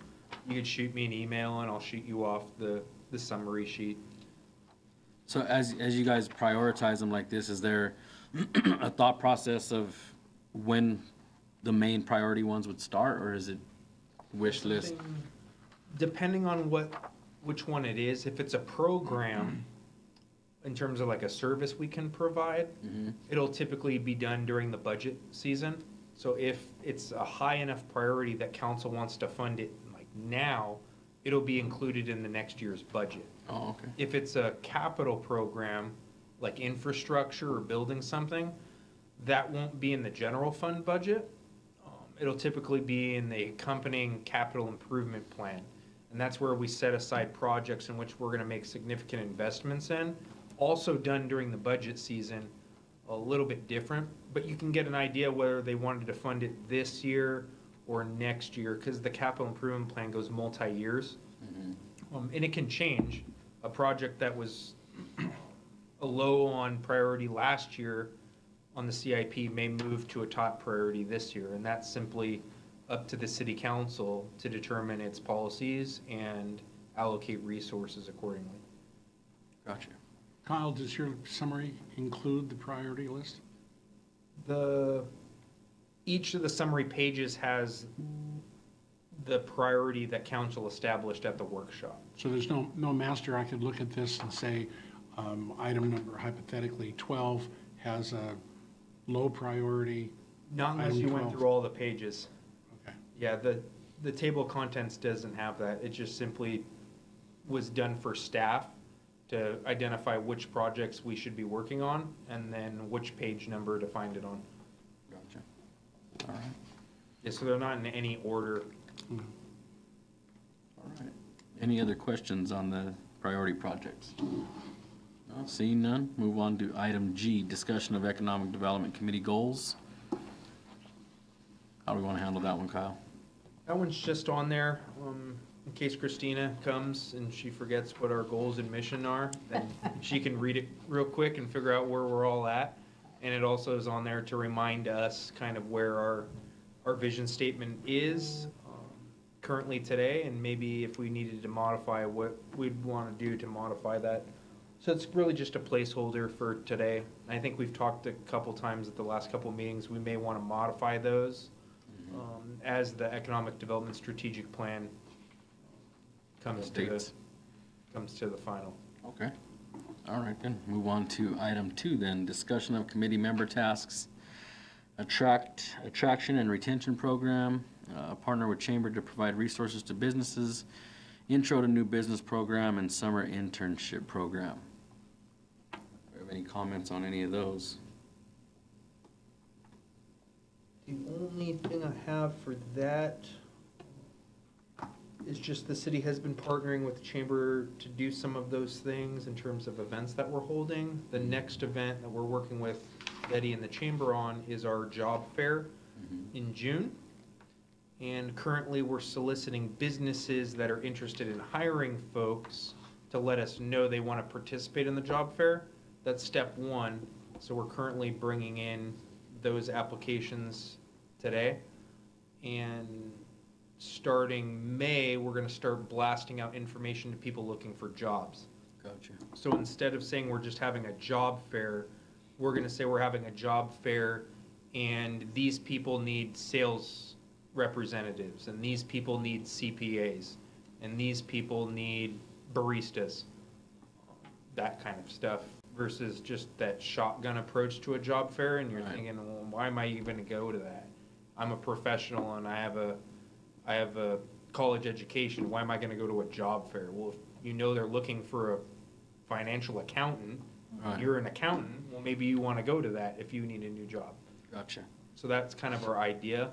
Speaker 2: you could shoot me an email and I'll shoot you off the summary sheet.
Speaker 1: So as you guys prioritize them like this, is there a thought process of when the main priority ones would start, or is it wish list?
Speaker 2: Depending on which one it is, if it's a program, in terms of like a service we can provide, it'll typically be done during the budget season. So if it's a high enough priority that council wants to fund it like now, it'll be included in the next year's budget.
Speaker 1: Oh, okay.
Speaker 2: If it's a capital program, like infrastructure or building something, that won't be in the general fund budget. It'll typically be in the accompanying capital improvement plan. And that's where we set aside projects in which we're gonna make significant investments in. Also done during the budget season, a little bit different, but you can get an idea whether they wanted to fund it this year or next year, because the capital improvement plan goes multi-years. And it can change. A project that was a low on priority last year on the CIP may move to a top priority this year, and that's simply up to the city council to determine its policies and allocate resources accordingly.
Speaker 1: Gotcha.
Speaker 5: Kyle, does your summary include the priority list?
Speaker 2: Each of the summary pages has the priority that council established at the workshop.
Speaker 5: So there's no master, I could look at this and say, item number hypothetically 12 has a low priority.
Speaker 2: Not unless
Speaker 5: Item
Speaker 2: you went
Speaker 5: 12.
Speaker 2: through all the pages.
Speaker 5: Okay.
Speaker 2: Yeah, the table of contents doesn't have that. It just simply was done for staff to identify which projects we should be working on, and then which page number to find it on.
Speaker 1: Gotcha. All right,
Speaker 2: Yeah, so they're not in any order.
Speaker 1: all right. Any other questions on the priority projects? No, seeing none, move on to item G, discussion of Economic Development Committee goals. How do we want to handle that one, Kyle?
Speaker 2: That one's just on there, in case Christina comes and she forgets what our goals and mission are, then she can read it real quick and figure out where we're all at. And it also is on there to remind us kind of where our vision statement is currently today, and maybe if we needed to modify, what we'd want to do to modify that. So it's really just a placeholder for today. I think we've talked a couple times at the last couple meetings, we may want to modify those as the Economic Development Strategic Plan comes to the final.
Speaker 1: Okay. All right, then, move on to item 2 then, discussion of committee member tasks, attraction and retention program, partner with chamber to provide resources to businesses, intro to new business program, and summer internship program. Do you have any comments on any of those?
Speaker 2: The only thing I have for that is just the city has been partnering with the chamber to do some of those things in terms of events that we're holding. The next event that we're working with Betty and the chamber on is our job fair in June. And currently, we're soliciting businesses that are interested in hiring folks to let us know they want to participate in the job fair. That's step 1. So we're currently bringing in those applications today. And starting May, we're going to start blasting out information to people looking for jobs.
Speaker 1: Gotcha.
Speaker 2: So instead of saying we're just having a job fair, we're going to say we're having a job fair and these people need sales representatives, and these people need CPAs, and these people need baristas, that kind of stuff, versus just that shotgun approach to a job fair, and you're
Speaker 1: Right.
Speaker 2: thinking, well, why am I even going to go to that? I'm a professional and I have a college education. Why am I going to go to a job fair? Well, if you know they're looking for a financial accountant,
Speaker 1: Right.
Speaker 2: you're an accountant, well, maybe you want to go to that if you need a new job.
Speaker 1: Gotcha.
Speaker 2: So that's kind of our idea.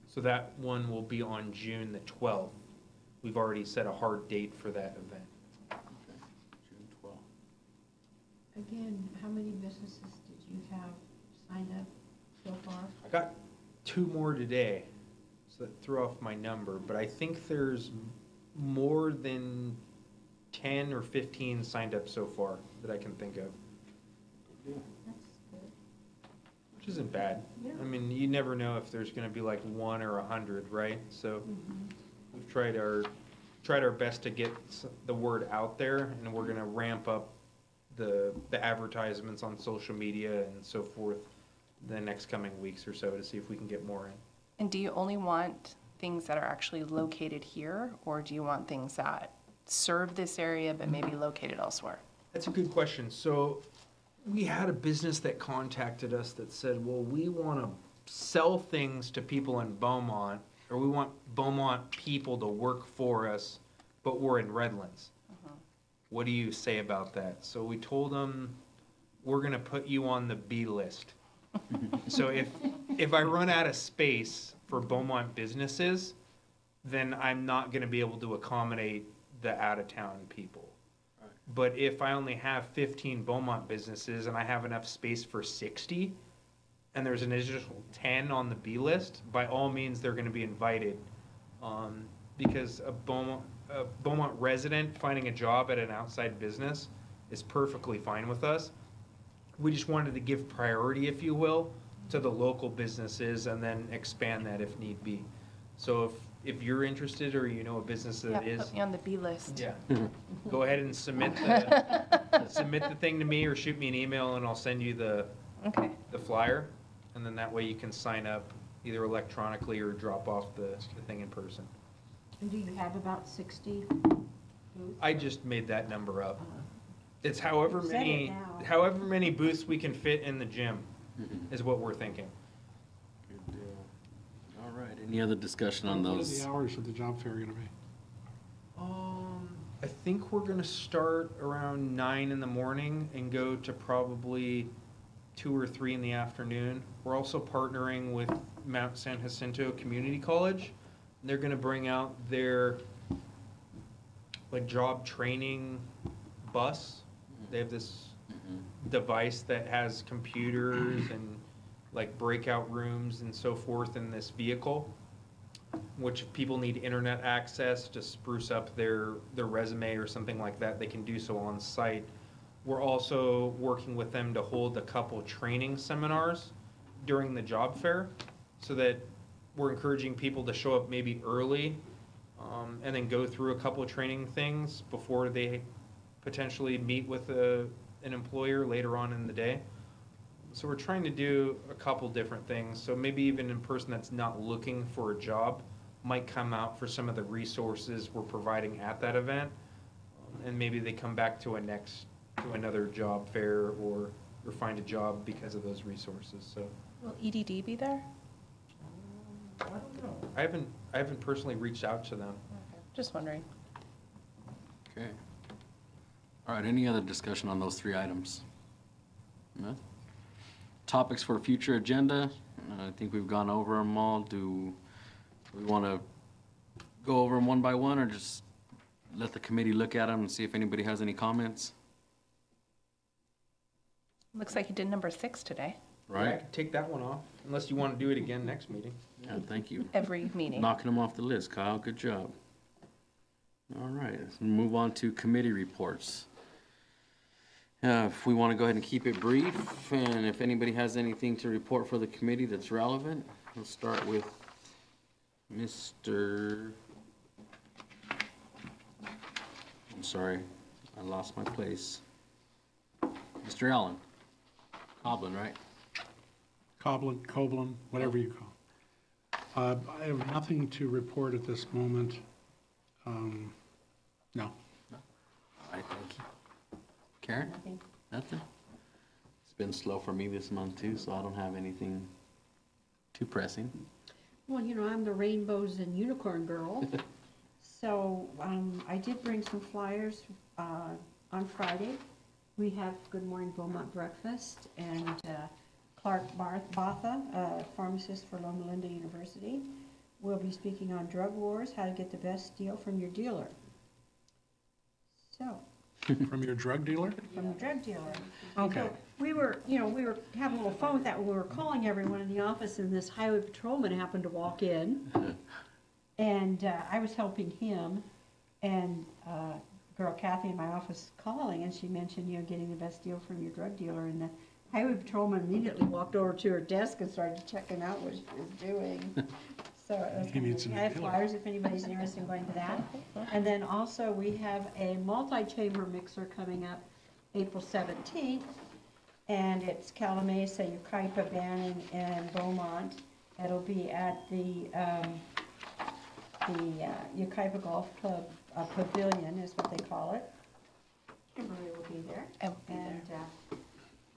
Speaker 2: So that one will be on June the 12th. We've already set a hard date for that event.
Speaker 1: Okay. June 12th.
Speaker 6: Again, how many businesses did you have signed up so far?
Speaker 2: I got 2 more today, so that threw off my number, but I think there's more than 10 or 15 signed up so far that I can think of,
Speaker 6: That's good.
Speaker 2: which isn't bad.
Speaker 6: Yeah.
Speaker 2: I mean, you never know if there's gonna be like 1 or 100, right? So we've tried our best to get the word out there, and we're gonna ramp up the advertisements on social media and so forth the next coming weeks or so to see if we can get more in.
Speaker 7: And do you only want things that are actually located here, or do you want things that serve this area but maybe located elsewhere?
Speaker 2: That's a good question. So we had a business that contacted us that said, well, we want to sell things to people in Beaumont, or we want Beaumont people to work for us, but we're in Redlands. What do you say about that? So we told them, we're going to put you on the B list. So if I run out of space for Beaumont businesses, then I'm not going to be able to accommodate the out-of-town people. But if I only have 15 Beaumont businesses and I have enough space for 60, and there's an additional 10 on the B list, by all means, they're going to be invited. Because a Beaumont resident finding a job at an outside business is perfectly fine with us. We just wanted to give priority, if you will, to the local businesses and then expand that if need be. So if you're interested or you know a business that
Speaker 7: Yeah,
Speaker 2: is.
Speaker 7: put me on the B list.
Speaker 2: Yeah, go ahead and submit the thing to me or shoot me an email and I'll send you the
Speaker 7: Okay.
Speaker 2: flyer. And then that way you can sign up either electronically or drop off the thing in person.
Speaker 6: And do you have about 60 booths?
Speaker 2: I just made that number up. It's however
Speaker 6: You said it
Speaker 2: many,
Speaker 6: now.
Speaker 2: however many booths we can fit in the gym is what we're thinking.
Speaker 1: Good deal. All right, any other discussion on
Speaker 5: What are
Speaker 1: those?
Speaker 5: the hours of the job fair gonna be?
Speaker 2: I think we're gonna start around 9 in the morning and go to probably 2 or 3 in the afternoon. We're also partnering with Mount San Jacinto Community College. They're gonna bring out their like job training bus. They have this device that has computers and like breakout rooms and so forth in this vehicle, which if people need internet access to spruce up their resume or something like that, they can do so on site. We're also working with them to hold a couple training seminars during the job fair, so that we're encouraging people to show up maybe early, and then go through a couple of training things before they potentially meet with an employer later on in the day. So we're trying to do a couple different things. So maybe even a person that's not looking for a job might come out for some of the resources we're providing at that event. And maybe they come back to another job fair or find a job because of those resources. So
Speaker 7: Will EDD be there?
Speaker 2: I don't know. I haven't personally reached out to them.
Speaker 7: Okay, just wondering.
Speaker 1: Okay. All right, any other discussion on those 3 items? No? Topics for future agenda, I think we've gone over them all. Do we want to go over them one by one, or just let the committee look at them and see if anybody has any comments?
Speaker 7: Looks like you did number 6 today,
Speaker 2: Yeah, I
Speaker 1: Right?
Speaker 2: can take that one off, unless you want to do it again next meeting.
Speaker 1: Yeah, thank you.
Speaker 7: every meeting.
Speaker 1: Knocking them off the list, Kyle, good job. All right, let's move on to committee reports. If we want to go ahead and keep it brief, and if anybody has anything to report for the committee that's relevant, we'll start with Mr. I'm sorry, I lost my place. Mr. Allen. Coblin, right?
Speaker 5: Coblin, whatever you call. I have nothing to report at this moment. No.
Speaker 1: All right, thank you. Karen? Nothing? It's been slow for me this month too, so I don't have anything too pressing.
Speaker 6: Well, you know, I'm the rainbows and unicorn girl. So, I did bring some flyers, on Friday. We have Good Morning Beaumont breakfast, and, Clark Botha, a pharmacist for Loma Linda University, will be speaking on drug wars, how to get the best deal from your dealer. So,
Speaker 5: From your drug dealer?
Speaker 6: from the drug dealer.
Speaker 5: Okay.
Speaker 6: So we were having a little fun with that when we were calling everyone in the office, and this highway patrolman happened to walk in. And I was helping him, and girl Kathy in my office calling, and she mentioned, getting the best deal from your drug dealer. And the highway patrolman immediately walked over to her desk and started checking out what she was doing. So it was
Speaker 5: He needs
Speaker 6: I
Speaker 5: a
Speaker 6: have
Speaker 5: dealer.
Speaker 6: flyers if anybody's interested in going to that. And then also we have a multi-chamber mixer coming up April 17th. And it's Calamasa, Yucaipa, Banning, and Beaumont. It'll be at the Yucaipa Golf Club Pavilion is what they call it. Kimberly will be there.
Speaker 7: I will be there.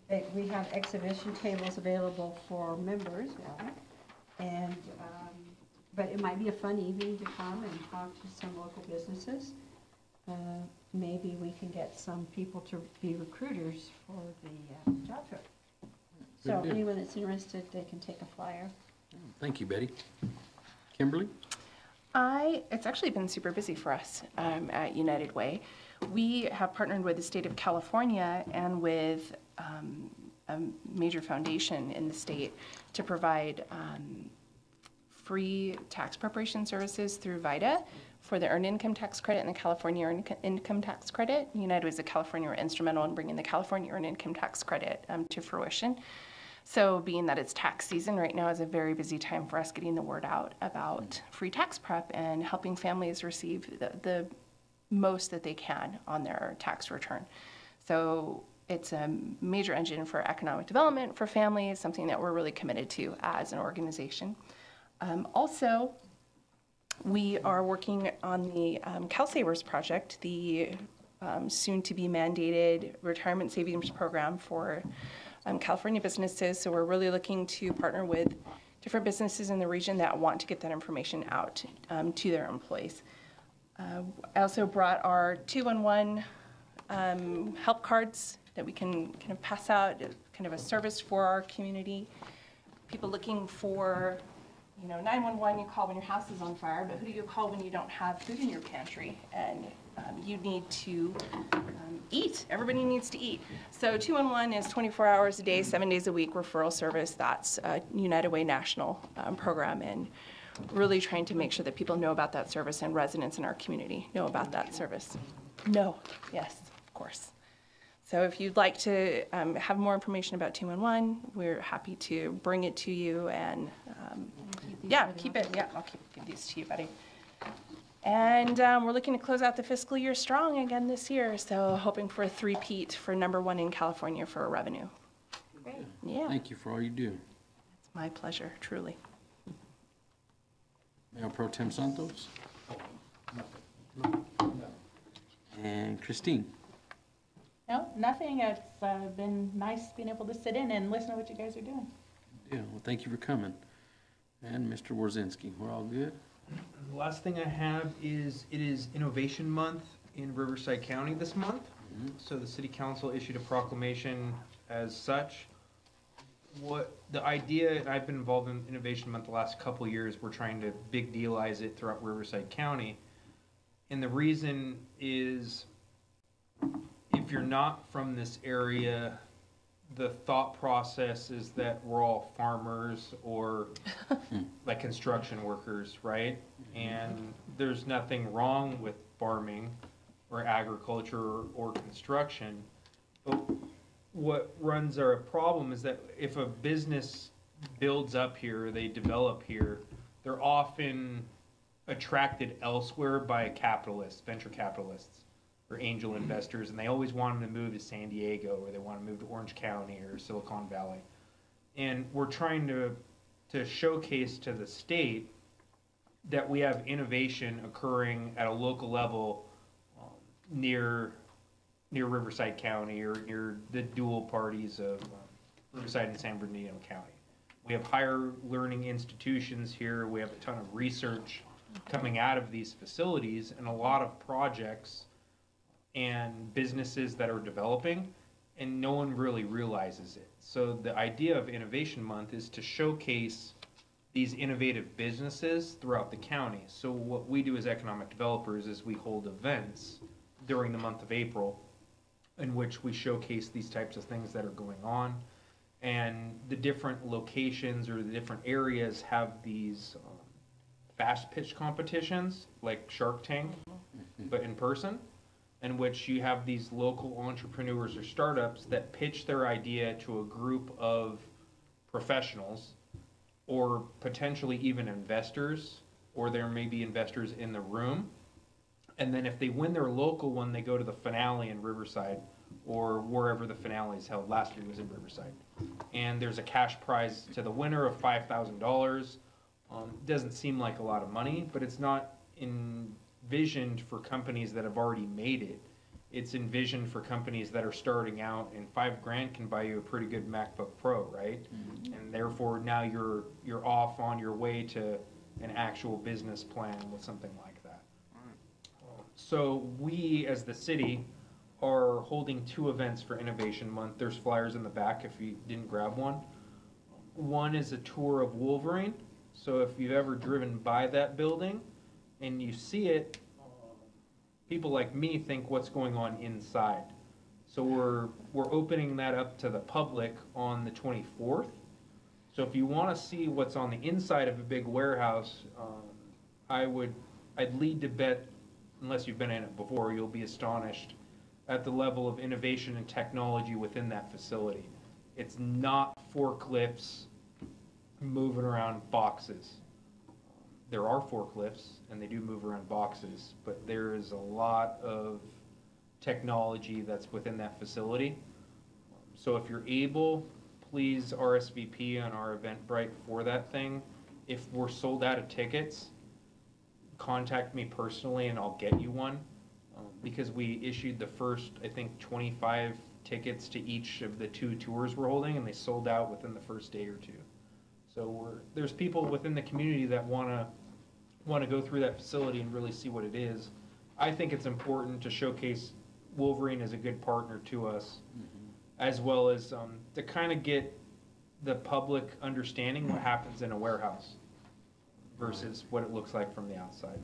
Speaker 6: And we have exhibition tables available for members now. And, but it might be a fun evening to come and talk to some local businesses. Maybe we can get some people to be recruiters for the job fair. So
Speaker 1: Good deal.
Speaker 6: anyone that's interested, they can take a flyer.
Speaker 1: Thank you, Betty. Kimberly?
Speaker 7: It's actually been super busy for us at United Way. We have partnered with the state of California and with a major foundation in the state to provide free tax preparation services through VITA for the Earned Income Tax Credit and the California Earned Income Tax Credit. United was a California instrumental in bringing the California Earned Income Tax Credit to fruition. So being that it's tax season right now is a very busy time for us getting the word out about free tax prep and helping families receive the most that they can on their tax return. So it's a major engine for economic development for families, something that we're really committed to as an organization. Also, we are working on the CalSavers project, the soon-to-be mandated retirement savings program for California businesses. So we're really looking to partner with different businesses in the region that want to get that information out to their employees. I also brought our 211 help cards that we can kind of pass out, kind of a service for our community. People looking for, 911, you call when your house is on fire, but who do you call when you don't have food in your pantry and you need to eat? Everybody needs to eat. So 211 is 24 hours a day, 7 days a week referral service. That's a United Way national program, and really trying to make sure that people know about that service and residents in our community know about that service. No, yes, of course. So if you'd like to have more information about 211, we're happy to bring it to you and keep it. Yeah, I'll give these to you, buddy. And we're looking to close out the fiscal year strong again this year. So hoping for a three-peat for #1 in California for revenue.
Speaker 3: Great.
Speaker 7: Yeah,
Speaker 1: Thank you for all you do.
Speaker 7: it's my pleasure, truly.
Speaker 1: Mayor Pro Tem Santos? And Christine?
Speaker 3: No, nothing. It's been nice being able to sit in and listen to what you guys are doing.
Speaker 1: Yeah, well, thank you for coming. And Mr. Warzinski, we're all good?
Speaker 2: The last thing I have is, it is Innovation Month in Riverside County this month. So the city council issued a proclamation as such. What the idea, and I've been involved in Innovation Month the last couple of years, we're trying to big dealize it throughout Riverside County. And the reason is, if you're not from this area, the thought process is that we're all farmers or like construction workers, right? And there's nothing wrong with farming or agriculture or construction. But what runs our problem is that if a business builds up here, they develop here, they're often attracted elsewhere by capitalists, venture capitalists, or angel investors, and they always want them to move to San Diego, or they want to move to Orange County or Silicon Valley. And we're trying to showcase to the state that we have innovation occurring at a local level near Riverside County, or near the dual parties of Riverside and San Bernardino County. We have higher learning institutions here. We have a ton of research coming out of these facilities, and a lot of projects and businesses that are developing, and no one really realizes it. So the idea of Innovation Month is to showcase these innovative businesses throughout the county. So what we do as economic developers is we hold events during the month of April in which we showcase these types of things that are going on. And the different locations or the different areas have these fast pitch competitions, like Shark Tank, but in person, in which you have these local entrepreneurs or startups that pitch their idea to a group of professionals, or potentially even investors, or there may be investors in the room. And then if they win their local one, they go to the finale in Riverside, or wherever the finale is held. Last year it was in Riverside. And there's a cash prize to the winner of $5,000. Doesn't seem like a lot of money, but it's not envisioned for companies that have already made it. It's envisioned for companies that are starting out, and $5,000 can buy you a pretty good MacBook Pro, right? And therefore now you're off on your way to an actual business plan with something like that. So we, as the city, are holding 2 events for Innovation Month. There's flyers in the back if you didn't grab one. One is a tour of Wolverine. So if you've ever driven by that building and you see it, people like me think what's going on inside. So we're opening that up to the public on the 24th. So if you want to see what's on the inside of a big warehouse, I'd lead to bet, unless you've been in it before, you'll be astonished at the level of innovation and technology within that facility. It's not forklifts moving around boxes. There are forklifts, and they do move around boxes, but there is a lot of technology that's within that facility. So if you're able, please RSVP on our Eventbrite for that thing. If we're sold out of tickets, contact me personally and I'll get you one. Because we issued the first, I think, 25 tickets to each of the 2 tours we're holding, and they sold out within the first day or 2. So there's people within the community that want to go through that facility and really see what it is. I think it's important to showcase Wolverine as a good partner to us, as well as to kind of get the public understanding what happens in a warehouse versus what it looks like from the outside.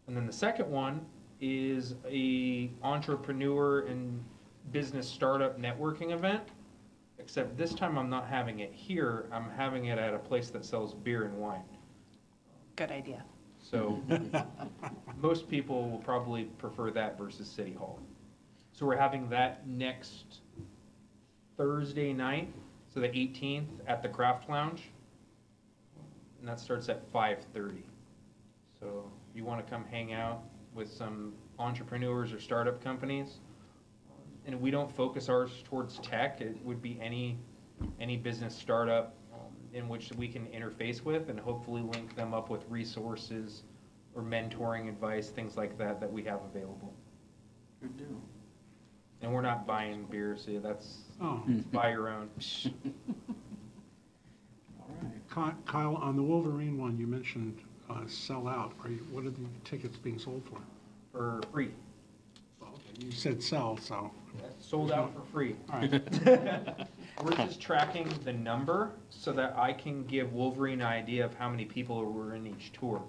Speaker 2: And then the second one is a entrepreneur and business startup networking event, except this time I'm not having it here, I'm having it at a place that sells beer and wine.
Speaker 7: Good idea.
Speaker 2: So most people will probably prefer that versus City Hall. So we're having that next Thursday night, so the 18th at the Craft Lounge. And that starts at 5:30. So if you want to come hang out with some entrepreneurs or startup companies, and we don't focus ours towards tech, it would be any business startup in which we can interface with and hopefully link them up with resources or mentoring advice, things like that, that we have available.
Speaker 1: Good deal.
Speaker 2: And we're not buying beer, so that's,
Speaker 5: Oh,
Speaker 2: buy your own.
Speaker 1: All right.
Speaker 5: Kyle, on the Wolverine one, you mentioned sell out. What are the tickets being sold for?
Speaker 2: For free.
Speaker 5: You said sell, so,
Speaker 2: Sold out for free.
Speaker 5: all right.
Speaker 2: We're just tracking the number so that I can give Wolverine an idea of how many people were in each tour.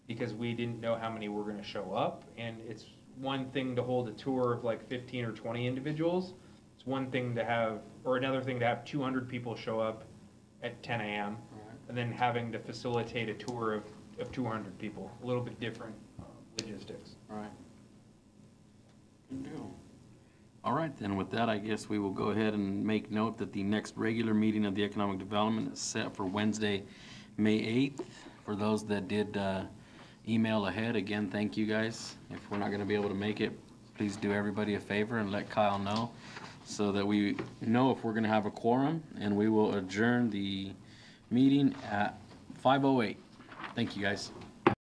Speaker 2: Because we didn't know how many were gonna show up, and it's one thing to hold a tour of like 15 or 20 individuals. It's one thing to have, or another thing to have 200 people show up at 10 a.m. and then having to facilitate a tour of 200 people. A little bit different logistics.
Speaker 1: All right. Good deal. All right, then with that, I guess we will go ahead and make note that the next regular meeting of the Economic Development is set for Wednesday, May 8th. For those that did email ahead, again, thank you guys. If we're not gonna be able to make it, please do everybody a favor and let Kyle know so that we know if we're gonna have a quorum, and we will adjourn the meeting at 5:08. Thank you, guys.